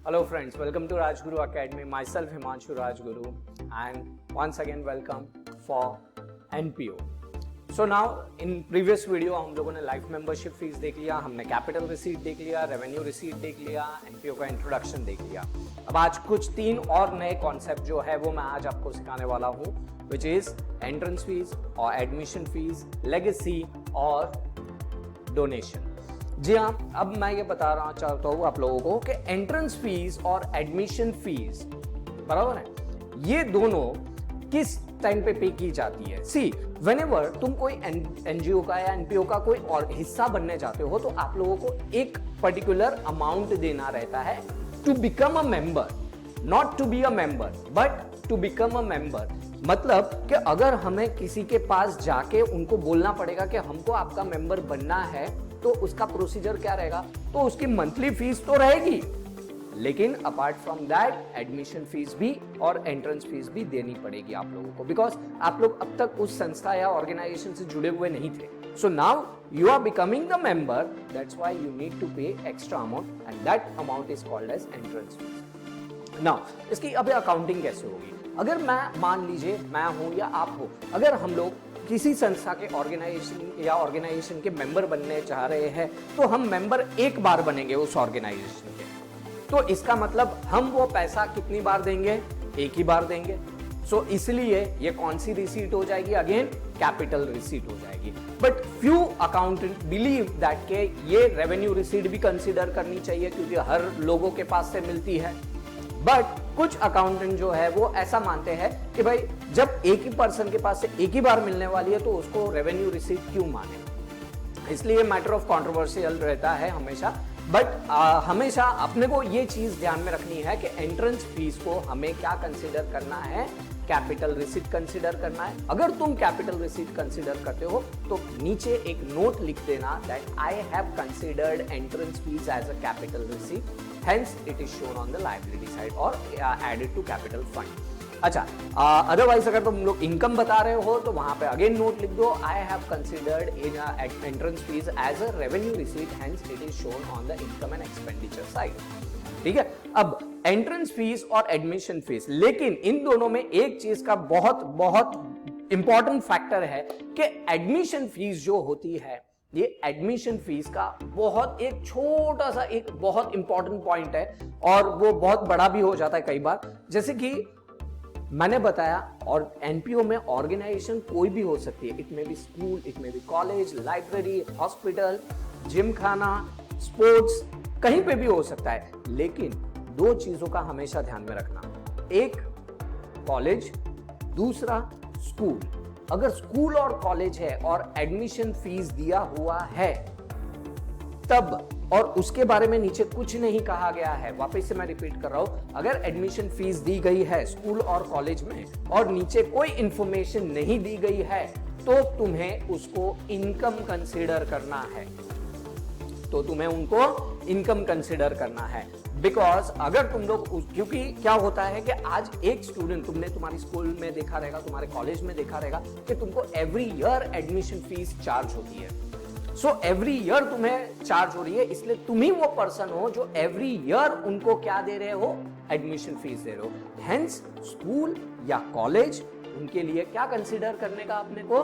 Hello friends, welcome to Rajguru Academy. Myself Himanshu Rajguru and once again welcome for NPO. So now in previous video हम लोगों ने life membership fees देख लिया, हमने capital receipt देख लिया, revenue receipt देख लिया, एनपीओ का इंट्रोडक्शन देख लिया। अब आज कुछ 3 और नए कॉन्सेप्ट जो है वो मैं आज आपको सिखाने वाला हूँ, विच इज एंट्रेंस फीस और एडमिशन फीस, लेगेसी और डोनेशन। जी हाँ, अब मैं ये बता चाहता हूँ आप लोगों को कि एंट्रेंस फीस और एडमिशन फीस बराबर है, ये दोनों किस टाइम पे की जाती है। सी व्हेनेवर तुम कोई एनजीओ का या एनपीओ का कोई और हिस्सा बनने जाते हो तो आप लोगों को एक पर्टिकुलर अमाउंट देना रहता है to become a member, not to be a member but to become a member. मतलब कि अगर हमें किसी के पास जाके उनको बोलना पड़ेगा कि हमको आपका मेंबर बनना है तो उसका प्रोसीजर क्या रहेगा, तो उसकी मंथली फीस तो रहेगी, लेकिन apart from that admission fees भी और एंट्रेंस फीस भी देनी पड़ेगी आप लोगों को, बिकॉज आप लोग अब तक उस संस्था या ऑर्गेनाइजेशन से जुड़े हुए नहीं थे। So now you are becoming the member, that's why you need to pay extra amount and that amount is called as entrance fees. Now इसकी अभी अकाउंटिंग कैसे होगी। अगर मैं मान लीजिए मैं हूं या आप हो, अगर हम लोग किसी संस्था के ऑर्गेनाइजेशन के मेंबर बनने चाह रहे हैं तो हम मेंबर एक बार बनेंगे उस ऑर्गेनाइजेशन के, तो इसका मतलब हम वो पैसा कितनी बार देंगे, एक ही बार देंगे। सो इसलिए ये कौन सी रिसीट हो जाएगी, अगेन कैपिटल रिसीट हो जाएगी। But few accountant believe that के ये रेवेन्यू रिसीट भी कंसीडर करनी चाहिए क्योंकि हर लोगों के पास से मिलती है। बट कुछ अकाउंटेंट जो है वो ऐसा मानते हैं कि भाई जब एक ही पर्सन के पास से एक ही बार मिलने वाली है तो उसको रेवेन्यू रिसीट क्यों माने, इसलिए मैटर ऑफ कंट्रोवर्शियल रहता है हमेशा। बट हमेशा अपने को ये चीज ध्यान में रखनी है कि एंट्रेंस फीस को हमें क्या कंसीडर करना है, कैपिटल रिसीट कंसीडर करना है। अगर तुम कैपिटल रिसीट कंसीडर करते हो तो नीचे एक नोट लिख देना that I have considered entrance fees as a capital receipt, hence it is shown on the liability side or added to capital fund। अच्छा, अदरवाइज अगर तुम लोग इनकम बता रहे हो तो वहां पे अगेन नोट लिख दो I have considered in entrance fees as a revenue receipt, hence it is shown on the income and expenditure side। ठीक है, अब एंट्रेंस फीस और एडमिशन फीस, लेकिन इन दोनों में एक चीज का बहुत बहुत इंपॉर्टेंट फैक्टर है कि एडमिशन फीस जो होती है, ये एडमिशन फीस का बहुत एक छोटा सा एक बहुत इंपॉर्टेंट पॉइंट है और वो बहुत बड़ा भी हो जाता है कई बार। जैसे कि मैंने बताया, और एनपीओ में ऑर्गेनाइजेशन कोई भी हो सकती है, it may be school, it may be college, library, hospital, gym खाना, स्पोर्ट्स, कहीं पे भी हो सकता है। लेकिन 2 चीजों का हमेशा ध्यान में रखना, एक कॉलेज, दूसरा स्कूल। अगर स्कूल और कॉलेज है और एडमिशन फीस दिया हुआ है तब, और उसके बारे में नीचे कुछ नहीं कहा गया है, वापस से मैं रिपीट कर रहा हूं, अगर एडमिशन फीस दी गई है स्कूल और कॉलेज में और नीचे कोई इंफॉर्मेशन नहीं दी गई है तो तुम्हें उसको इनकम कंसीडर करना है, तो तुम्हें उनको इनकम कंसीडर करना है। बिकॉज अगर तुम लोग, क्योंकि क्या होता है कि आज एक स्टूडेंट, तुमने तुम्हारी स्कूल में देखा रहेगा, तुम्हारे कॉलेज में देखा रहेगा कि तुमको every year admission fees charge होती है। सो एवरी ईयर तुम्हें चार्ज हो रही है, इसलिए तुम ही वो पर्सन हो जो एवरी ईयर उनको क्या दे रहे हो, एडमिशन फीस दे रहे हो। हेंस स्कूल या कॉलेज उनके लिए क्या कंसीडर करने का अपने को,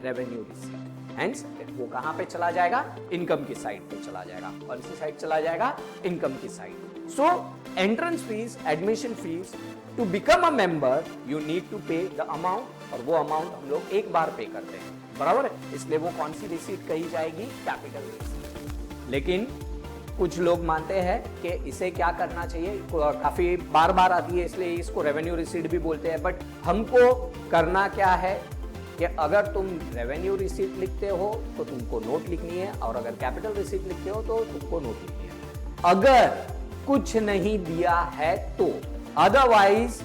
रेवेन्यू रिसीट। हेंस वो कहां पे चला जाएगा, इनकम की साइड पे चला जाएगा। कौन सी साइड चला जाएगा, इनकम की side. So entrance fees, admission fees, to become a member you need to pay the amount, और वो अमाउंट हम लोग एक बार पे करते हैं, बराबर है। इसलिए वो कौन सी रिसीट कही जाएगी, कैपिटल रिसीट। लेकिन कुछ लोग मानते हैं कि इसे क्या करना चाहिए, काफी बार बार आती है इसलिए इसको रेवेन्यू रिसीट भी बोलते हैं। बट हमको करना क्या है कि अगर तुम रेवेन्यू रिसीट लिखते हो तो तुमको नोट लिखनी है, और अगर कैपिटल रिसीट लिखते हो तो तुमको नोट लिखनी है। अगर कुछ नहीं दिया है तो otherwise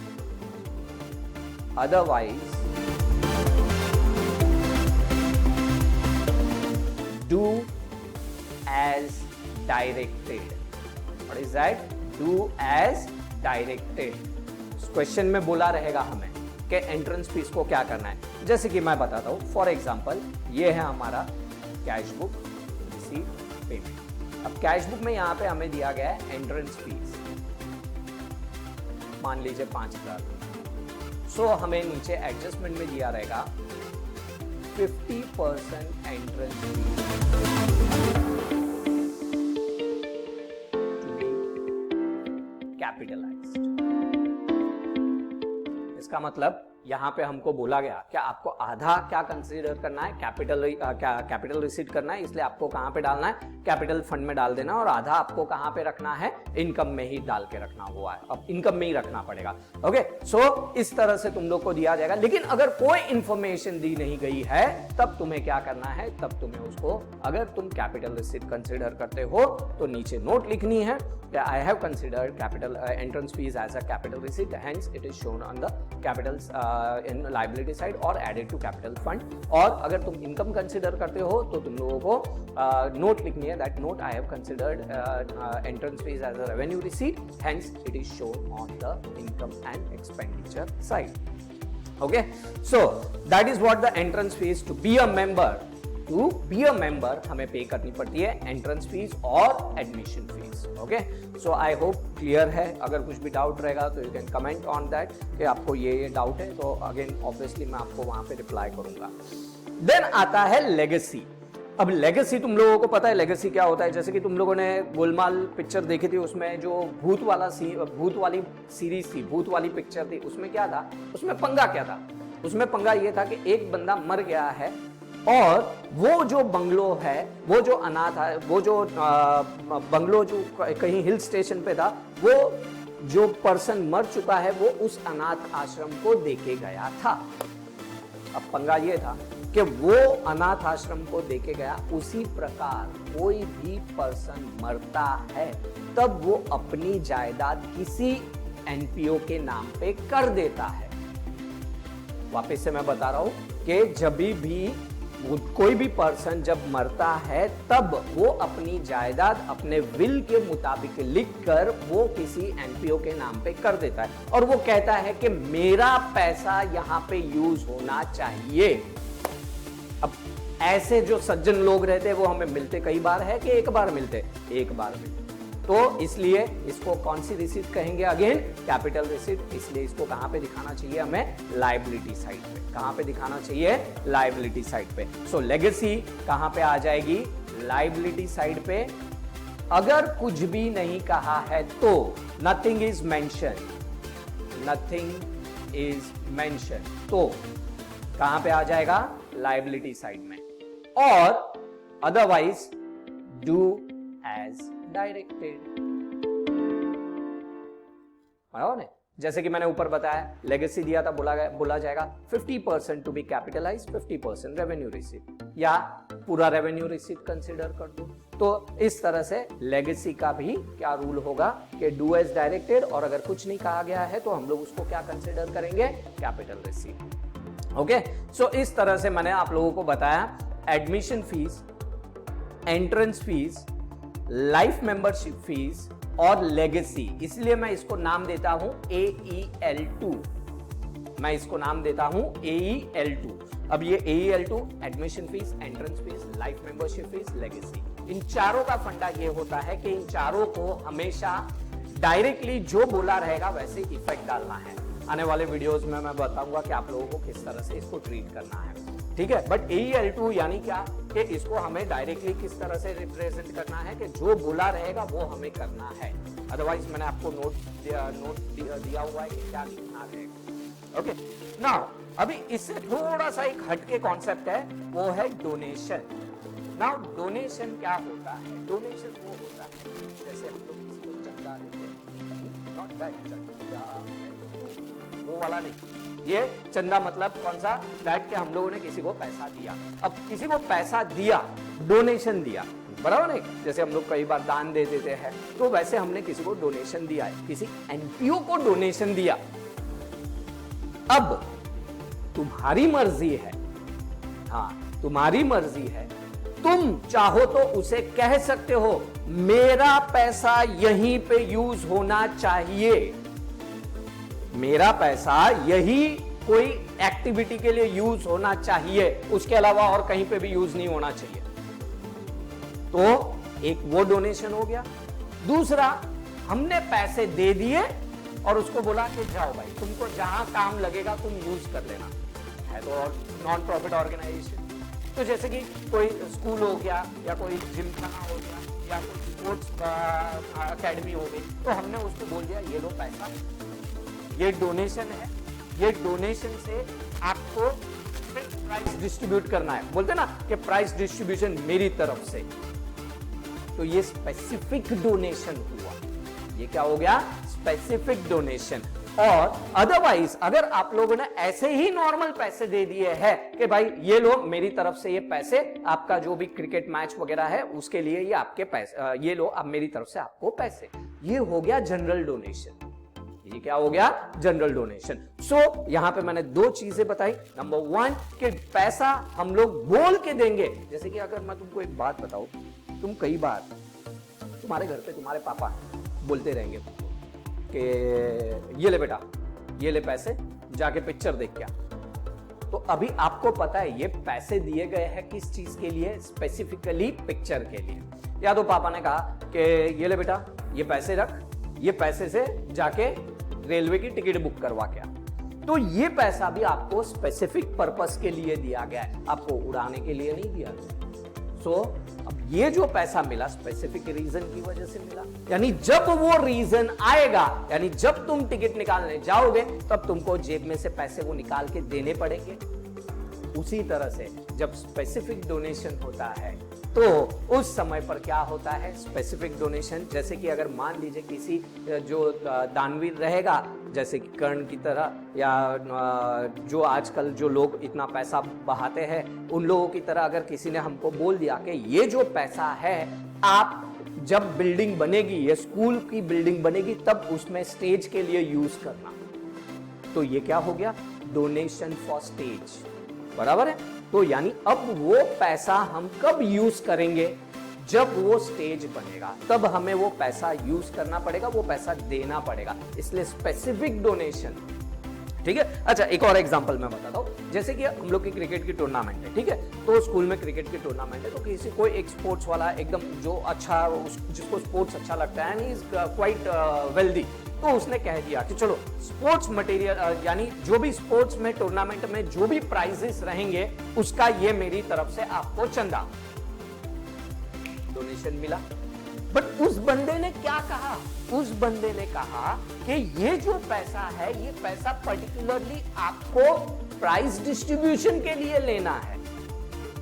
do as directed. What is that, do as directed. Question में बोला रहेगा हमें कि एंट्रेंस फीस को क्या करना है। जैसे कि मैं बताता हूं, फॉर एग्जांपल ये है हमारा कैश बुक, रिसीट, पेमेंट। अब कैश बुक में यहाँ पे हमें दिया गया है एंट्रेंस फीस, मान लीजिए 5,000। सो हमें नीचे एडजस्टमेंट में दिया रहेगा 50% entrance fees to be capitalised. इसका मतलब यहां पे हमको बोला गया कि आपको आधा क्या कंसीडर करना है, कैपिटल रिसीट करना है, इसलिए आपको कहां पे डालना है, कैपिटल फंड में डाल देना, और आधा आपको कहां पे रखना है, इनकम में ही डाल के रखना हुआ है। अब इनकम में ही रखना पड़ेगा। ओके, सो इस तरह से तुम लोग को दिया जाएगा। लेकिन अगर कोई इंफॉर्मेशन दी नहीं गई है तब तुम्हें क्या करना है, तब तुम्हें उसको, अगर तुम कैपिटल रिसीट कंसीडर करते हो तो नीचे नोट लिखनी है कि I have considered capital entrance fees as a capital receipt, hence it is shown on the capital in liability side और एडेड टू कैपिटल फंड। और अगर तुम इनकम कंसीडर करते हो तो तुम लोगों को नोट लिखनी है, that note I have considered entrance fees as a revenue receipt, hence it is shown on the income and expenditure side. Okay, so that is what the entrance fees to be a member. To be a member हमें pay करनी पड़ती है entrance fees और admission fees. Okay, so I hope clear है। अगर कुछ भी doubt रहेगा तो you can comment on that कि आपको ये डाउट है, तो अगेन ऑब्वियसली मैं आपको वहां पे रिप्लाई करूंगा। देन आता है लेगेसी। अब लेगेसी तुम लोगों को पता है लेगेसी क्या होता है। जैसे कि तुम लोगों ने गोलमाल पिक्चर देखी थी, उसमें जो भूत वाली सीरीज थी, भूत वाली पिक्चर थी, उसमें क्या था, उसमें पंगा क्या था, उसमें पंगा ये था कि एक बंदा मर गया है और वो जो बंगलो है, वो जो अनाथ है, वो जो बंगलो जो कहीं हिल स्टेशन पे था, वो जो पर्सन मर चुका है वो उस अनाथ आश्रम को देके गया था। अब पंगा ये था कि वो अनाथ आश्रम को देके गया। उसी प्रकार कोई भी पर्सन मरता है तब वो अपनी जायदाद किसी एनपीओ के नाम पे कर देता है। वापस से मैं बता रहा हूं कि जब भी कोई भी पर्सन जब मरता है तब वो अपनी जायदाद अपने विल के मुताबिक लिखकर वो किसी एनपीओ के नाम पे कर देता है, और वो कहता है कि मेरा पैसा यहां पे यूज होना चाहिए। अब ऐसे जो सज्जन लोग रहते हैं वो हमें मिलते कई बार है कि एक बार मिलते, एक बार मिलते, तो इसलिए इसको कौन सी रिसीट कहेंगे, अगेन कैपिटल रिसीट। इसलिए इसको कहां पे दिखाना चाहिए हमें, लायबिलिटी साइड पे। कहां पे दिखाना चाहिए, लायबिलिटी साइड पे। सो लेगेसी कहां पे आ जाएगी, लायबिलिटी साइड पे। अगर कुछ भी नहीं कहा है तो nothing is mention, nothing is mention, तो कहां पे आ जाएगा, लायबिलिटी साइड में। और अदरवाइज डू एज डायरेक्टेड। जैसे कि मैंने ऊपर बताया, लेगेसी दिया था, बोला जाएगा 50% to be capitalise, 50% revenue receipt, या पूरा रेवेन्यू रिसीट कंसीडर कर दो। तो इस तरह से लेगेसी का भी क्या रूल होगा कि डू एज डायरेक्टेड, और अगर कुछ नहीं कहा गया है तो हम लोग उसको क्या कंसीडर करेंगे, कैपिटल रिसीट। ओके, सो इस तरह से मैंने आप लोगों को बताया admission fees, entrance fees, life membership fees और लेगेसी। इसलिए मैं इसको नाम देता हूं AEL2, मैं इसको नाम देता हूं AEL2। अब ये AEL2 admission fees, entrance fees, life membership fees, legacy, इन चारों का फंडा ये होता है कि इन चारों को हमेशा डायरेक्टली जो बोला रहेगा वैसे इफेक्ट डालना है। आने वाले वीडियोस में मैं बताऊंगा कि आप लोगों को किस तरह से इसको ट्रीट करना है, ठीक है। बट AEL2 यानी क्या कि इसको हमें डायरेक्टली किस तरह से रिप्रेजेंट करना है कि जो बोला रहेगा वो हमें करना है। अदरवाइज मैंने आपको नोट दिया हुआ है कि क्या लिखना रहेगा। ओके, नाउ अभी इससे थोड़ा सा एक हटके कॉन्सेप्ट है, वो है डोनेशन। नाउ डोनेशन क्या होता है, डोनेशन वो होता है जैसे हम लोग किसी को चंदा देते हैं, नॉट दैट चंदा, वो वाला नहीं। ये चंदा मतलब कौन सा, दैट के हम लोगों ने किसी को पैसा दिया। अब किसी को पैसा दिया, डोनेशन दिया, बराबर नहीं, जैसे हम लोग कई बार दान दे देते हैं, तो वैसे हमने किसी को डोनेशन दिया है, किसी एनपीओ को डोनेशन दिया। अब तुम्हारी मर्जी है, हाँ तुम्हारी मर्जी है, तुम चाहो तो उसे कह सकते हो मेरा पैसा यहीं पे यूज होना चाहिए, मेरा पैसा यही कोई एक्टिविटी के लिए यूज होना चाहिए, उसके अलावा और कहीं पे भी यूज नहीं होना चाहिए। तो एक वो डोनेशन हो गया। दूसरा, हमने पैसे दे दिए और उसको बोला कि जाओ भाई, तुमको जहां काम लगेगा तुम यूज कर लेना। है तो नॉन प्रॉफिट ऑर्गेनाइजेशन। तो जैसे कि कोई स्कूल हो गया या कोई जिम खाना हो गया या कोई स्पोर्ट्स अकेडमी हो गई, तो हमने उसको बोल दिया ये लो पैसा, ये डोनेशन है, ये डोनेशन से आपको प्राइस डिस्ट्रीब्यूट करना है। बोलते ना कि प्राइस डिस्ट्रीब्यूशन मेरी तरफ से। तो ये स्पेसिफिक डोनेशन हुआ। ये क्या हो गया? Specific donation. और अदरवाइज अगर आप लोगों ने ऐसे ही नॉर्मल पैसे दे दिए हैं कि भाई ये लो मेरी तरफ से ये पैसे, आपका जो भी क्रिकेट मैच वगैरह है उसके लिए ये आपके पैसे, ये लो अब मेरी तरफ से आपको पैसे, ये हो गया जनरल डोनेशन। ये क्या हो गया? General donation. सो यहां पे मैंने दो चीजें बताई। नंबर वन कि पैसा हम लोग बोल के देंगे। जैसे कि अगर मैं तुमको एक बात बताऊं, तुम कई बार तुम्हारे घर पे तुम्हारे पापा बोलते रहेंगे कि ये ले बेटा, ये ले पैसे, जाके पिक्चर देख क्या। तो अभी आपको पता है ये पैसे दिए गए हैं किस चीज के लिए? स्पेसिफिकली पिक्चर के लिए। या तो पापा ने कहा कि ये ले बेटा, ये पैसे रख, ये पैसे से जाके रेलवे की टिकट बुक करवा क्या। तो ये पैसा भी आपको स्पेसिफिक पर्पस के लिए दिया गया है, आपको उड़ाने के लिए नहीं दिया गया। सो अब ये जो पैसा मिला स्पेसिफिक रीजन की वजह से मिला। यानी जब वो रीजन आएगा, यानी जब तुम टिकट निकालने जाओगे तब तुमको जेब में से पैसे वो निकाल के देने पड़ेंगे। उसी तरह से जब स्पेसिफिक डोनेशन होता है तो उस समय पर क्या होता है? Specific donation. जैसे कि अगर मान लीजिए किसी जो दानवीर रहेगा, जैसे कि कर्ण की तरह, या जो आजकल जो लोग इतना पैसा बहाते हैं उन लोगों की तरह, अगर किसी ने हमको बोल दिया कि ये जो पैसा है आप जब बिल्डिंग बनेगी, ये स्कूल की बिल्डिंग बनेगी, तब उसमें स्टेज के लिए यूज करना, तो ये क्या हो गया? Donation for stage. बराबर है? तो यानी अब वो पैसा हम कब यूज करेंगे? जब वो स्टेज बनेगा, तब हमें वो पैसा यूज करना पड़ेगा, वो पैसा देना पड़ेगा। इसलिए स्पेसिफिक डोनेशन। ठीक है? अच्छा, एक और एग्जांपल मैं बताता हूं। जैसे कि हम लोग की क्रिकेट की टूर्नामेंट है, ठीक है? तो स्कूल में क्रिकेट की टूर्नामेंट है, तो किसी कोई एक स्पोर्ट्स वाला एकदम जो अच्छा, जिसको स्पोर्ट्स अच्छा लगता है, एंड इज क्वाइट वेल्दी, तो उसने कह दिया कि चलो स्पोर्ट्स मटेरियल, यानी जो भी स्पोर्ट्स में टूर्नामेंट में जो भी प्राइजेस रहेंगे उसका ये मेरी तरफ से आपको चंदा, डोनेशन मिला। बट उस बंदे ने क्या कहा? उस बंदे ने कहा कि ये जो पैसा है, ये पैसा पर्टिकुलरली आपको प्राइज डिस्ट्रीब्यूशन के लिए लेना है,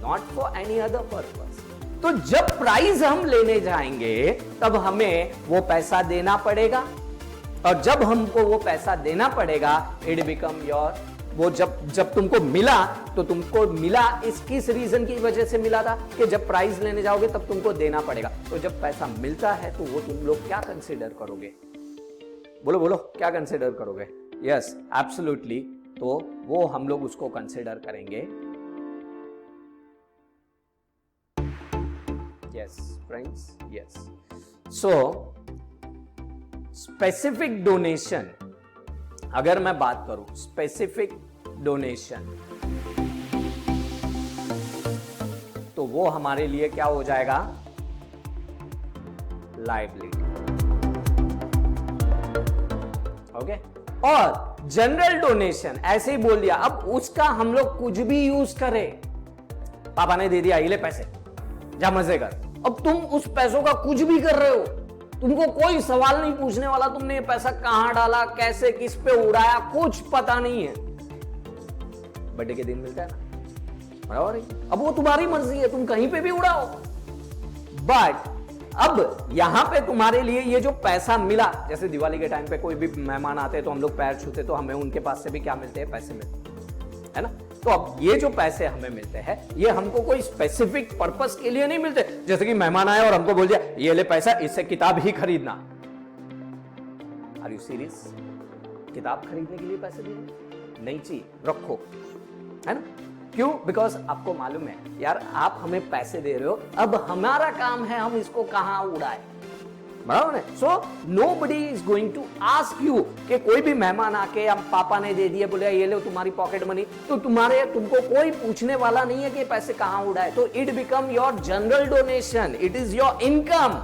not for any other purpose. तो जब प्राइज हम लेने जाएंगे तब हमें वो पैसा देना पड़ेगा, और जब हमको वो पैसा देना पड़ेगा, इट बिकम योर। वो जब तुमको मिला तो तुमको मिला इस किस रीजन की वजह से मिला था कि जब प्राइज लेने जाओगे तब तुमको देना पड़ेगा। तो जब पैसा मिलता है तो वो तुम लोग क्या कंसीडर करोगे? बोलो बोलो, क्या कंसीडर करोगे? Yes, absolutely. तो वो हम लोग उसको कंसीडर करेंगे, yes friends, yes. So specific donation, अगर मैं बात करूं स्पेसिफिक डोनेशन, तो वो हमारे लिए क्या हो जाएगा? लायबिलिटी। ओके? और जनरल डोनेशन ऐसे ही बोल दिया, अब उसका हम लोग कुछ भी यूज करें। पापा ने दे दिया, ये ले पैसे, जा मजे कर। अब तुम उस पैसों का कुछ भी कर रहे हो, तुमको कोई सवाल नहीं पूछने वाला तुमने ये पैसा कहां डाला, कैसे, किस पे उड़ाया, कुछ पता नहीं है। बर्थडे के दिन मिलता है ना, बराबर है? अब वो तुम्हारी मर्जी है, तुम कहीं पे भी उड़ाओ। बट अब यहां पे तुम्हारे लिए ये जो पैसा मिला, जैसे दिवाली के टाइम पे कोई भी मेहमान आते हैं तो हम लोग पैर छूते, तो हमें उनके पास से भी क्या मिलते हैं? पैसे मिलते हैं, है ना? तो अब ये जो पैसे हमें मिलते हैं, ये हमको कोई स्पेसिफिक पर्पस के लिए नहीं मिलते। जैसे कि मेहमान आए और हमको बोल दिया, ये ले पैसा, इससे किताब ही खरीदना। Are you serious? किताब खरीदने के लिए पैसे देंगे? नहीं चाहिए, रखो, है ना? क्यों? बिकॉज आपको मालूम है यार, आप हमें पैसे दे रहे हो, अब हमारा काम है हम इसको कहां उड़ाए। बराबर है? So nobody is going to ask you कि कोई भी मेहमान आके हम पापा ने दे दिए, बोले ये लो तुम्हारी पॉकेट मनी, तो तुमको कोई पूछने वाला नहीं है कि पैसे कहां उड़ाए। तो it become your general donation, it is your income.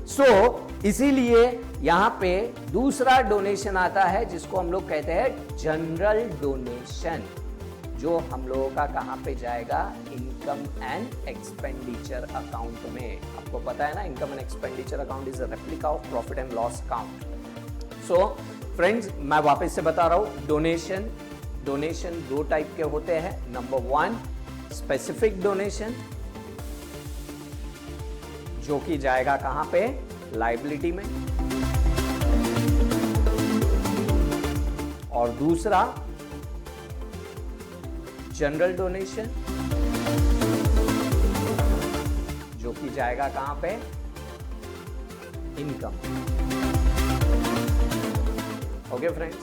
So इसीलिए यहाँ पे दूसरा डोनेशन आता है जिसको हम लोग कहते हैं जनरल डोनेशन, जो हम लोगों का कहाँ पे जाएगा, इनकम एंड एक्सपेंडिचर अकाउंट में। आपको पता है ना, income and expenditure account is a replica of profit and loss account. So friends, मैं वापस से बता रहा हूं, डोनेशन दो टाइप के होते हैं। नंबर 1 स्पेसिफिक डोनेशन, जो कि जाएगा कहां पे, लायबिलिटी में। और दूसरा जनरल डोनेशन, जो कि जाएगा कहां पे, इनकम। ओके फ्रेंड्स,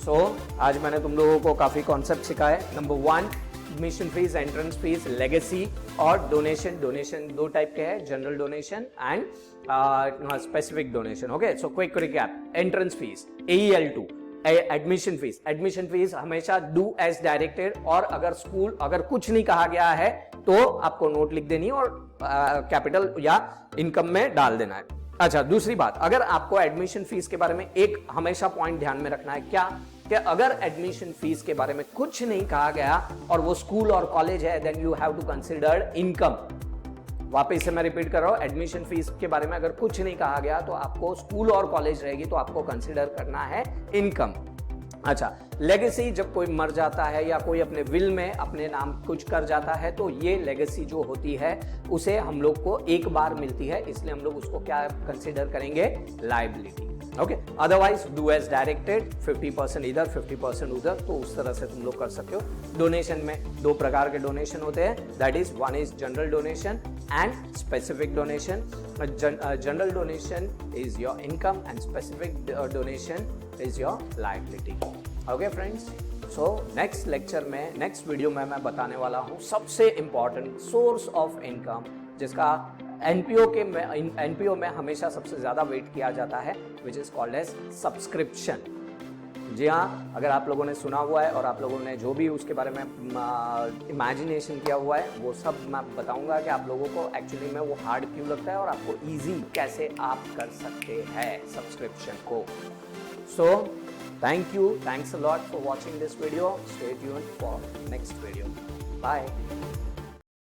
सो आज मैंने तुम लोगों को काफी कॉन्सेप्ट सिखाए। Number 1 admission fees, entrance fees, legacy और डोनेशन। डोनेशन दो टाइप के हैं, general donation and specific donation. Okay, so quick recap. Entrance fees, AEL2। Admission fees हमेशा डू एज डायरेक्टेड, और अगर कुछ नहीं कहा गया है तो आपको नोट लिख देनी और कैपिटल या इनकम में डाल देना है। अच्छा, दूसरी बात, अगर आपको एडमिशन फीस के बारे में एक हमेशा पॉइंट ध्यान में रखना है, क्या कि अगर एडमिशन फीस के बारे में कुछ नहीं कहा गया और वो स्कूल और कॉलेज है, then you have to consider income. वापस से मैं रिपीट कर रहा हूं, एडमिशन फीस के बारे में अगर कुछ नहीं कहा गया तो आपको स्कूल और कॉलेज रहेगी तो आपको कंसिडर करना है इनकम। अच्छा, लेगेसी, जब कोई मर जाता है या कोई अपने विल में अपने नाम कुछ कर जाता है तो ये लेगेसी जो होती है उसे हम लोग को एक बार मिलती है, इसलिए हम लोग उसको क्या कंसिडर करेंगे, liability. Okay, otherwise do as directed, 50% इधर 50% उधर, तो उस तरह से तुम लोग कर सकते हो। डोनेशन में दो प्रकार के डोनेशन होते हैं, that is 1 is general donation and specific donation. General donation is your income and specific donation is your liability. Okay friends, so next lecture में, नेक्स्ट वीडियो में मैं बताने वाला हूँ सबसे इंपॉर्टेंट सोर्स ऑफ इनकम, जिसका एनपीओ में हमेशा सबसे ज्यादा वेट किया जाता है, which is called as subscription. जी हाँ, अगर आप लोगों ने सुना हुआ है और आप लोगों ने जो भी उसके बारे में इमेजिनेशन किया हुआ है, वो सब मैं बताऊंगा कि आप लोगों को एक्चुअली में वो हार्ड क्यों लगता है और आपको इजी कैसे आप कर सकते हैं सब्सक्रिप्शन को। सो thanks a lot for watching this video. Stay tuned for next video. Bye.